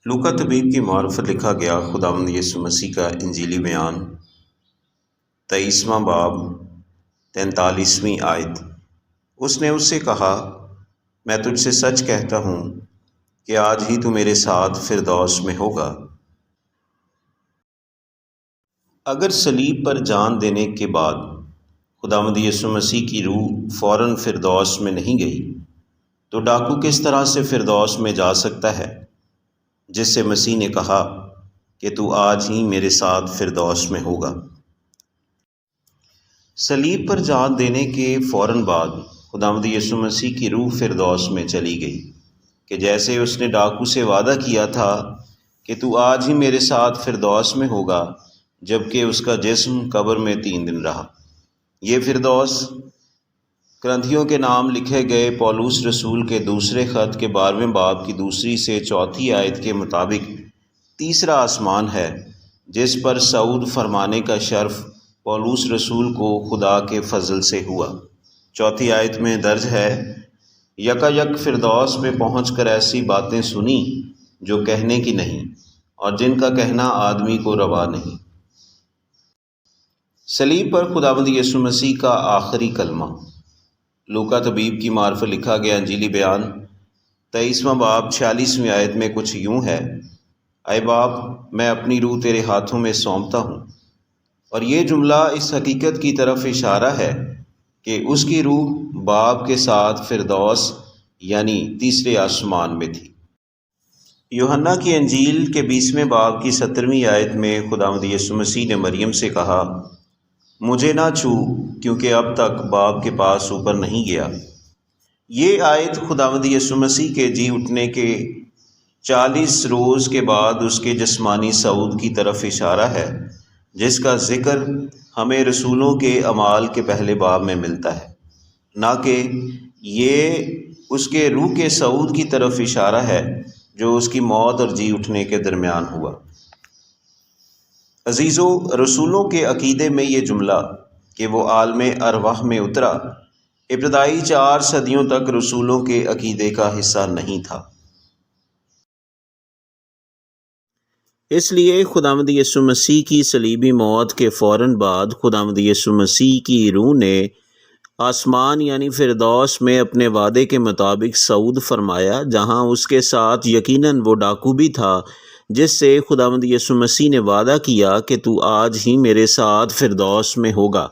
لوقا طبیب کی معرفت لکھا گیا خداوند یسوع مسیح کا انجیلی بیان 23واں باب 43ویں آیت۔ اس نے اس سے کہا، میں تجھ سے سچ کہتا ہوں کہ آج ہی تو میرے ساتھ فردوس میں ہوگا۔ اگر صلیب پر جان دینے کے بعد خداوند یسوع مسیح کی روح فوراً فردوس میں نہیں گئی تو ڈاکو کس طرح سے فردوس میں جا سکتا ہے، جس سے مسیح نے کہا کہ تو آج ہی میرے ساتھ فردوس میں ہوگا۔ صلیب پر جان دینے کے فوراً بعد خداوند یسوع مسیح کی روح فردوس میں چلی گئی کہ جیسے اس نے ڈاکو سے وعدہ کیا تھا کہ تو آج ہی میرے ساتھ فردوس میں ہوگا، جبکہ اس کا جسم قبر میں 3 دن رہا۔ یہ فردوس کرنتھیوں کے نام لکھے گئے پولس رسول کے دوسرے خط کے 12ویں باب کی 2 سے 4 آیت کے مطابق تیسرا آسمان ہے، جس پر صعود فرمانے کا شرف پولس رسول کو خدا کے فضل سے ہوا۔ 4 آیت میں درج ہے، یکایک فردوس میں پہنچ کر ایسی باتیں سنی جو کہنے کی نہیں اور جن کا کہنا آدمی کو روا نہیں۔ صلیب پر خداوند یسوع مسیح کا آخری کلمہ۔ لوقا طبیب کی معرفت لکھا گیا انجیلی بیان 23واں باب 46ویں آیت میں کچھ یوں ہے، اے باپ، میں اپنی روح تیرے ہاتھوں میں سونپتا ہوں۔ اور یہ جملہ اس حقیقت کی طرف اشارہ ہے کہ اس کی روح باپ کے ساتھ فردوس یعنی تیسرے آسمان میں تھی۔ یوحنا کی انجیل کے 20ویں باب کی 17ویں آیت میں خداوند یسوع مسیح نے مریم سے کہا، مجھے نہ چھو، کیونکہ اب تک باپ کے پاس اوپر نہیں گیا۔ یہ آیت خداوند یسوع مسیح کے جی اٹھنے کے 40 روز کے بعد اس کے جسمانی صعود کی طرف اشارہ ہے، جس کا ذکر ہمیں رسولوں کے اعمال کے پہلے باب میں ملتا ہے، نہ کہ یہ اس کے روح کے صعود کی طرف اشارہ ہے جو اس کی موت اور جی اٹھنے کے درمیان ہوا۔ عزیزو، رسولوں کے عقیدے میں یہ جملہ کہ وہ عالم ارواح میں اترا ابتدائی 4 صدیوں تک رسولوں کے عقیدے کا حصہ نہیں تھا۔ اس لیے خداوند یسوع مسیح کی صلیبی موت کے فوراً بعد خداوند یسوع مسیح کی روح نے آسمان یعنی فردوس میں اپنے وعدے کے مطابق صعود فرمایا، جہاں اس کے ساتھ یقیناً وہ ڈاکو بھی تھا جس سے خداوند یسوع مسیح نے وعدہ کیا کہ تو آج ہی میرے ساتھ فردوس میں ہوگا۔